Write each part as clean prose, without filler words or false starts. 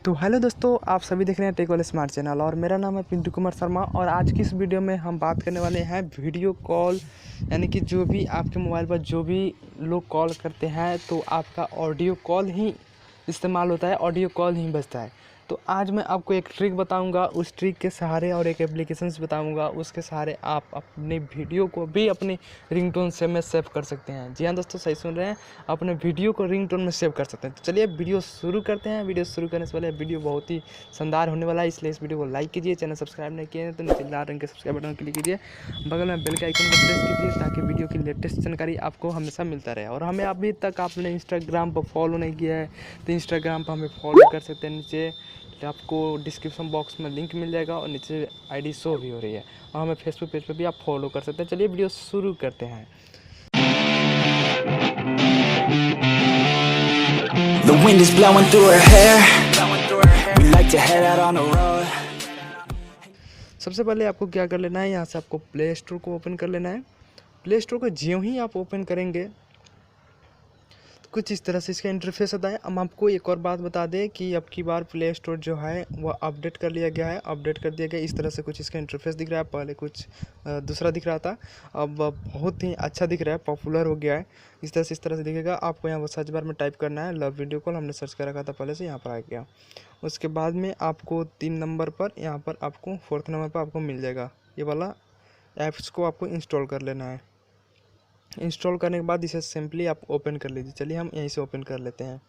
तो हेलो दोस्तों, आप सभी देख रहे हैं टेक वाले स्मार्ट चैनल और मेरा नाम है पिंटू कुमार शर्मा। और आज की इस वीडियो में हम बात करने वाले हैं वीडियो कॉल, यानी कि जो भी आपके मोबाइल पर जो भी लोग कॉल करते हैं तो आपका ऑडियो कॉल ही इस्तेमाल होता है, ऑडियो कॉल ही बजता है। तो आज मैं आपको एक ट्रिक बताऊंगा, उस ट्रिक के सहारे और एक एप्लीकेशंस बताऊंगा, उसके सहारे आप अपने वीडियो को भी अपनी रिंगटोन से में सेव कर सकते हैं। जी हाँ दोस्तों, सही सुन रहे हैं, अपने वीडियो को रिंगटोन में सेव कर सकते हैं। तो चलिए वीडियो शुरू करते हैं। वीडियो शुरू करने से पहले वीडियो बहुत ही शानदार होने वाला है, इसलिए इस वीडियो को लाइक कीजिए। चैनल सब्सक्राइब नहीं किए तो नीचे लाल रंग के सब्सक्राइब बटन क्लिक कीजिए, बगल में बेल के आइकन को प्रेस कीजिए ताकि वीडियो की लेटेस्ट जानकारी आपको हमेशा मिलता रहे। और हमें अभी तक आपने इंस्टाग्राम पर फॉलो नहीं किया है तो इंस्टाग्राम पर हमें फॉलो कर सकते हैं। नीचे आपको डिस्क्रिप्शन बॉक्स में लिंक मिल जाएगा और नीचे आईडी शो भी हो रही है। और हमें फेसबुक पेज पर भी आप फॉलो कर सकते हैं। चलिए वीडियो शुरू करते हैं। The wind is blowing through her hair. We like to head out on the road. सबसे पहले आपको क्या कर लेना है, यहाँ से आपको प्ले स्टोर को ओपन कर लेना है। प्ले स्टोर को ज्यों ही आप ओपन करेंगे तो कुछ इस तरह से इसका इंटरफेस आता है। हम आपको एक और बात बता दें कि अब की बार प्ले स्टोर जो है वह अपडेट कर लिया गया है, अपडेट कर दिया गया। इस तरह से कुछ इसका इंटरफेस दिख रहा है, पहले कुछ दूसरा दिख रहा था, अब बहुत ही अच्छा दिख रहा है, पॉपुलर हो गया है। इस तरह से दिखेगा। आपको यहाँ पर सर्च बार में टाइप करना है लव वीडियो कॉल, हमने सर्च कर रखा था पहले से, यहाँ पर आ गया। उसके बाद में आपको 3 नंबर पर, यहाँ पर आपको 4th नंबर पर आपको मिल जाएगा ये वाला ऐप्स को आपको इंस्टॉल कर लेना है। इंस्टॉल करने के बाद इसे सिंपली आप ओपन कर लीजिए। चलिए हम यहीं से ओपन कर लेते हैं।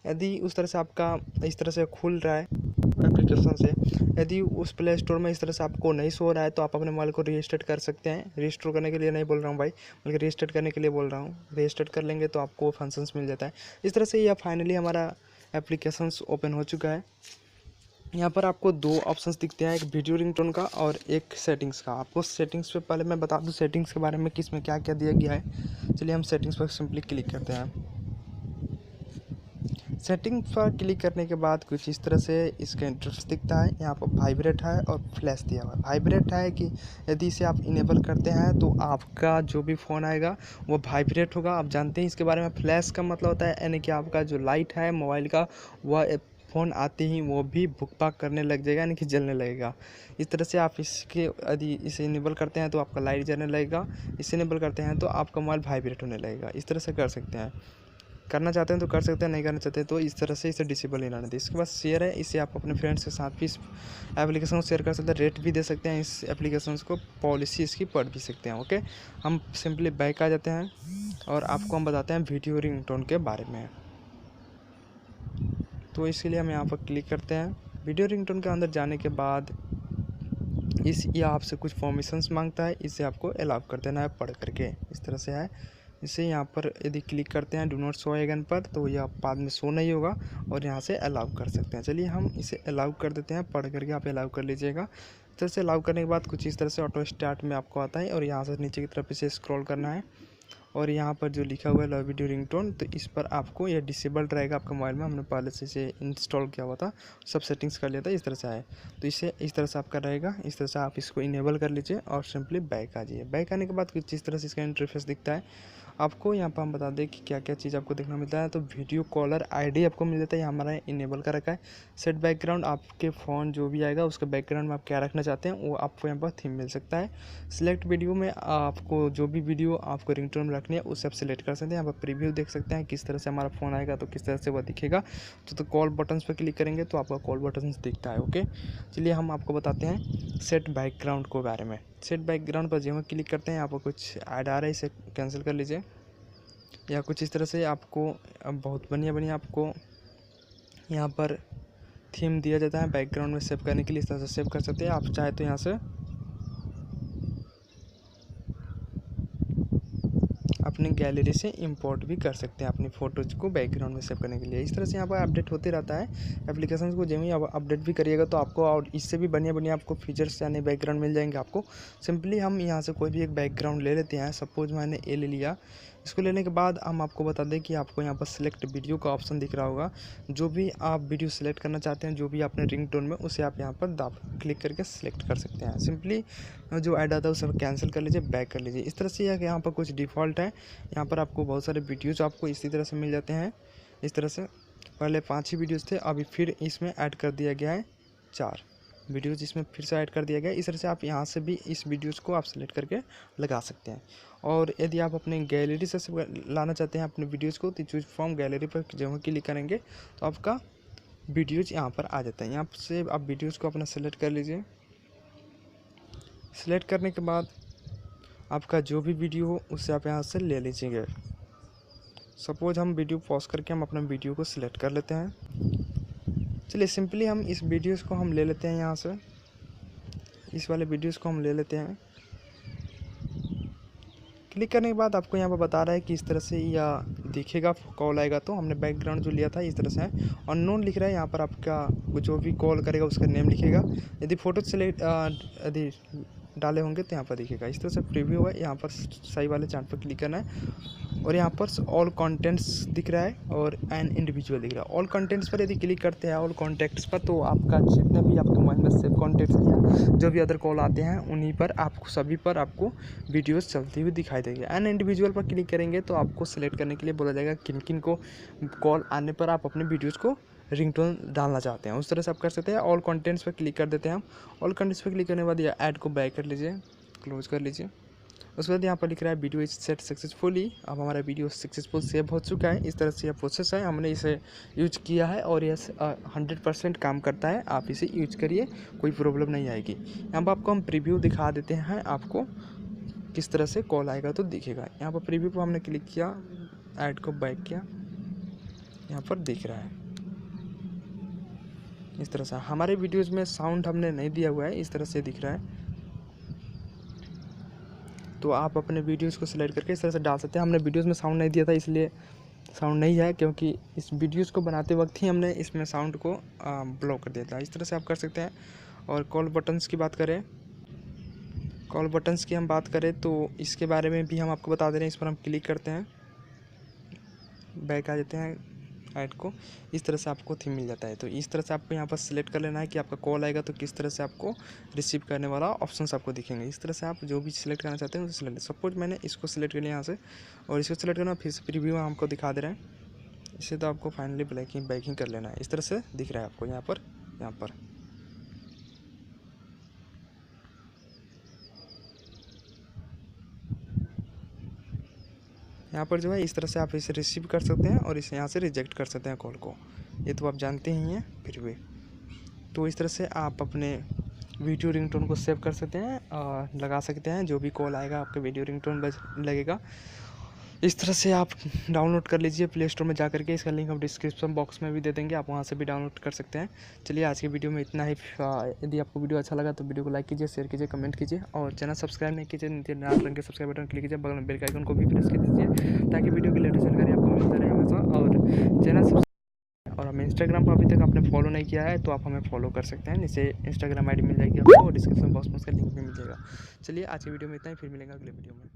यदि उस तरह से आपका इस तरह से खुल रहा है एप्लीकेशन से, यदि उस प्ले स्टोर में इस तरह से आपको नहीं शो रहा है तो आप अपने मोबाइल को रजिस्टर कर सकते हैं। रजिस्टर करने के लिए नहीं बोल रहा हूँ भाई, बल्कि रजिस्टर करने के लिए बोल रहा हूँ। रजिस्टर कर लेंगे तो आपको फंक्शंस मिल जाता है। इस तरह से यह फाइनली हमारा एप्लीकेशंस ओपन हो चुका है। यहाँ पर आपको 2 ऑप्शंस दिखते हैं, एक वीडियो रिंगटोन का और एक सेटिंग्स का। आपको सेटिंग्स पे पहले मैं बता दूँ सेटिंग्स के बारे में, किस में क्या क्या दिया गया है। चलिए हम सेटिंग्स पर सिंपली क्लिक करते हैं। सेटिंग्स पर क्लिक करने के बाद कुछ इस तरह से इसका इंटरफेस दिखता है। यहाँ पर वाइब्रेट है और फ्लैश दिया हुआ है। वाइब्रेट है कि यदि इसे आप इनेबल करते हैं तो आपका जो भी फ़ोन आएगा वो वाइब्रेट होगा। आप जानते हैं इसके बारे में। फ्लैश का मतलब होता है यानी कि आपका जो लाइट है मोबाइल का वह फ़ोन आते ही वो भी भुक-भाग करने लग जाएगा, यानी कि जलने लगेगा। इस तरह से आप इसके यदि इसे इनेबल करते हैं तो आपका लाइट जलने लगेगा, इसे इनेबल करते हैं तो आपका मोबाइल वाइब्रेट होने लगेगा। इस तरह से कर सकते हैं। करना चाहते हैं तो कर सकते हैं, नहीं करना चाहते तो इस तरह से इसे डिसेबल ही रहने दें। इसके बाद शेयर है, इसे आप अपने फ्रेंड्स के साथ भी इस एप्लीकेशन को शेयर कर सकते हैं, रेट भी दे सकते हैं इस एप्लीकेशन को, पॉलिसी इसकी पढ़ भी सकते हैं। ओके, हम सिंपली बैक आ जाते हैं और आपको हम बताते हैं वीडियो रिंगटोन के बारे में। तो इसके लिए हम यहाँ पर क्लिक करते हैं। वीडियो रिंगटोन के अंदर जाने के बाद ये आपसे कुछ फॉर्मेशंस मांगता है, इसे आपको अलाउ कर देना है पढ़ करके। इस तरह से है। इसे यहाँ पर यदि क्लिक करते हैं डू नॉट शो अगेन पर तो यह बाद में शो नहीं होगा और यहाँ से अलाउ कर सकते हैं। चलिए हम इसे अलाउ कर देते हैं, पढ़ करके आप अलाउ कर लीजिएगा। इस तरह से अलाउ करने के बाद कुछ इस तरह से ऑटो स्टार्ट में आपको आता है और यहाँ से नीचे की तरफ इसे स्क्रॉल करना है और यहाँ पर जो लिखा हुआ है लव वीडियो रिंगटोन, तो इस पर आपको यह डिसेबल्ड रहेगा आपका मोबाइल में। हमने पहले से इसे इंस्टॉल किया हुआ था, सब सेटिंग्स कर लिया था। इस तरह से आए तो इसे इस तरह से आपका रहेगा। इस तरह से आप इसको इनेबल कर लीजिए और सिंपली बैक आ जाइए। बैक आने के बाद कुछ इस तरह से इसका इंटरफेस दिखता है। आपको यहाँ पर हम बता दें कि क्या क्या चीज़ आपको देखना मिलता है। तो वीडियो कॉलर आईडी आपको मिल जाता है, यहाँ हमारा इनेबल कर रखा है। सेट बैकग्राउंड, आपके फ़ोन जो भी आएगा उसका बैकग्राउंड में आप क्या रखना चाहते हैं वो आपको यहाँ पर थीम मिल सकता है। सिलेक्ट वीडियो में आपको जो भी वीडियो आपको रिंगटोन में रखनी है उसे आप सिलेक्ट कर सकते हैं। यहाँ पर प्रीव्यू देख सकते हैं किस तरह से हमारा फ़ोन आएगा तो किस तरह से वह दिखेगा। तो कॉल बटन्स पर क्लिक करेंगे तो आपका कॉल बटन्स दिखता है। ओके, चलिए हम आपको बताते हैं सेट बैकग्राउंड के बारे में। सेट बैकग्राउंड पर जब हम क्लिक करते हैं यहाँ पर कुछ ऐड आ रहा है, इसे कैंसिल कर लीजिए। या कुछ इस तरह से आपको बहुत बढ़िया आपको यहाँ पर थीम दिया जाता है बैकग्राउंड में सेव करने के लिए। इस तरह से सेव कर सकते हैं। आप चाहे तो यहाँ से अपनी गैलरी से इंपोर्ट भी कर सकते हैं अपनी फ़ोटोज़ को बैकग्राउंड में सेव करने के लिए। इस तरह से यहाँ पर अपडेट होते रहता है एप्लीकेशन को। जब ही आप अपडेट भी करिएगा तो आपको और इससे भी बढ़िया आपको फीचर्स यानी बैकग्राउंड मिल जाएंगे आपको। सिंपली हम यहाँ से कोई भी एक बैकग्राउंड ले लेते हैं। सपोज़ मैंने ये ले लिया। इसको लेने के बाद हम आपको बता दें कि आपको यहाँ पर सिलेक्ट वीडियो का ऑप्शन दिख रहा होगा। जो भी आप वीडियो सेलेक्ट करना चाहते हैं, जो भी आपने रिंगटोन में, उसे आप यहाँ पर क्लिक करके सिलेक्ट कर सकते हैं। सिंपली जो ऐड आता है उसे कैंसिल कर लीजिए, बैक कर लीजिए। इस तरह से यहाँ पर कुछ डिफ़ॉल्ट है। यहाँ पर आपको बहुत सारे वीडियोज़ आपको इसी तरह से मिल जाते हैं। इस तरह से पहले 5 ही वीडियोज़ थे, अभी फिर इसमें ऐड कर दिया गया है 4 वीडियोज़, इसमें फिर से ऐड कर दिया गया है। इस तरह से आप यहाँ से भी इस वीडियोज़ को आप सेलेक्ट करके लगा सकते हैं। और यदि आप अपने गैलरी से लाना चाहते हैं अपने वीडियोज़ को, तो चूज फ्रॉम गैलरी पर जब क्लिक करेंगे तो आपका वीडियोज़ यहाँ पर आ जाता है। यहाँ से आप वीडियोज़ को अपना सेलेक्ट कर लीजिए। सेलेक्ट करने के बाद आपका जो भी वीडियो हो उससे आप यहाँ से ले लीजिएगा। सपोज हम वीडियो पॉज करके हम अपना वीडियो को सिलेक्ट कर लेते हैं। चलिए सिंपली हम इस वीडियोज़ को हम ले लेते हैं, यहाँ से इस वाले वीडियोज़ को हम ले लेते हैं। क्लिक करने के बाद आपको यहाँ पर बता रहा है कि इस तरह से या दिखेगा, कॉल आएगा। तो हमने बैकग्राउंड जो लिया था इस तरह से है, अननोन लिख रहा है। यहाँ पर आपका जो भी कॉल करेगा उसका नेम लिखेगा। यदि फ़ोटो सेलेक्ट यदि डाले होंगे तो यहाँ पर दिखेगा। इस तरह से प्रीव्यू है। यहाँ पर सही वाले चार्ट पर क्लिक करना है और यहाँ पर ऑल कंटेंट्स दिख रहा है और एन इंडिविजुअल दिख रहा है। ऑल कंटेंट्स पर यदि क्लिक करते हैं, ऑल कॉन्टैक्ट्स पर, तो आपका जितने भी आपके मोबाइल में सेव कॉन्टैक्ट्स हैं, जो भी अदर कॉल आते हैं उन्हीं पर आपको सभी पर आपको वीडियोस चलती हुई दिखाई देगी। एन इंडिविजुअल पर क्लिक करेंगे तो आपको सेलेक्ट करने के लिए बोला जाएगा किन किन को कॉल आने पर आप अपने वीडियोज़ को रिंगटोन डालना चाहते हैं। उस तरह से आप कर सकते हैं। ऑल कंटेंट्स पर क्लिक कर देते हैं हम। ऑल कंटेंट्स पर क्लिक करने के बाद ये ऐड को बैक कर लीजिए, क्लोज कर लीजिए। उसके बाद यहाँ पर लिख रहा है वीडियो इज सेट सक्सेसफुली। अब हमारा वीडियो सक्सेसफुल सेव हो चुका है। इस तरह से यह प्रोसेस है, हमने इसे यूज किया है और यह 100% काम करता है। आप इसे यूज करिए, कोई प्रॉब्लम नहीं आएगी। यहाँ पर आपको हम प्रीव्यू दिखा देते हैं, आपको किस तरह से कॉल आएगा तो दिखेगा। यहाँ पर प्रीव्यू पर हमने क्लिक किया, ऐड को बैक किया, यहाँ पर दिख रहा है इस तरह से। हमारे वीडियोज़ में साउंड हमने नहीं दिया हुआ है, इस तरह से दिख रहा है। तो आप अपने वीडियोज़ को सिलेक्ट करके इस तरह से डाल सकते हैं। हमने वीडियोज़ में साउंड नहीं दिया था इसलिए साउंड नहीं है, क्योंकि इस वीडियोज़ को बनाते वक्त ही हमने इसमें साउंड को ब्लॉक कर दिया था। इस तरह से आप कर सकते हैं। और कॉल बटन्स की बात करें, कॉल बटन्स की हम बात करें तो इसके बारे में भी हम आपको बता दे रहे हैं। इस पर हम क्लिक करते हैं, बैक आ जाते हैं ऐड को। इस तरह से आपको थीम मिल जाता है। तो इस तरह से आपको यहाँ पर सिलेक्ट कर लेना है कि आपका कॉल आएगा तो किस तरह से आपको रिसीव करने वाला ऑप्शंस आपको दिखेंगे। इस तरह से आप जो भी सिलेक्ट करना चाहते हैं उसे सिलेक्ट। सपोज मैंने इसको सिलेक्ट कर लिया यहाँ से और इसको सिलेक्ट करना, फिर से प्रीव्यू हमको दिखा दे रहे हैं। इसे तो आपको फाइनली बैकिंग कर लेना है। इस तरह से दिख रहा है आपको यहाँ पर। यहाँ पर जो है इस तरह से आप इसे रिसीव कर सकते हैं और इसे यहाँ से रिजेक्ट कर सकते हैं कॉल को। ये तो आप जानते ही हैं। फिर भी तो इस तरह से आप अपने वीडियो रिंगटोन को सेव कर सकते हैं और लगा सकते हैं। जो भी कॉल आएगा आपके वीडियो रिंगटोन लगेगा। इस तरह से आप डाउनलोड कर लीजिए प्ले स्टोर में जा करके। इसका लिंक हम डिस्क्रिप्शन बॉक्स में भी दे देंगे, आप वहाँ से भी डाउनलोड कर सकते हैं। चलिए आज की वीडियो में इतना ही। यदि आपको वीडियो अच्छा लगा तो वीडियो को लाइक कीजिए, शेयर कीजिए, कमेंट कीजिए और चैनल सब्सक्राइब नहीं कीजिए नीचे लाल रंग के सब्सक्राइब बटन क्लिक कीजिए, बगल में बेल आइकन को भी प्रेस कर दीजिए ताकि वीडियो की लेटेस्ट जानकारी आपको मिलता रहे हमेशा। और चैनल और हमें इंस्टाग्राम पर अभी तक आपने फॉलो नहीं किया है तो आप हमें फॉलो कर सकते हैं। नीचे इंस्टाग्राम आईडी मिल जाएगी आपको और डिस्क्रिप्शन बॉक्स में उसका लिंक भी मिल जाएगा। चलिए आज की वीडियो में इतना ही, फिर मिलेंगे अगले वीडियो में।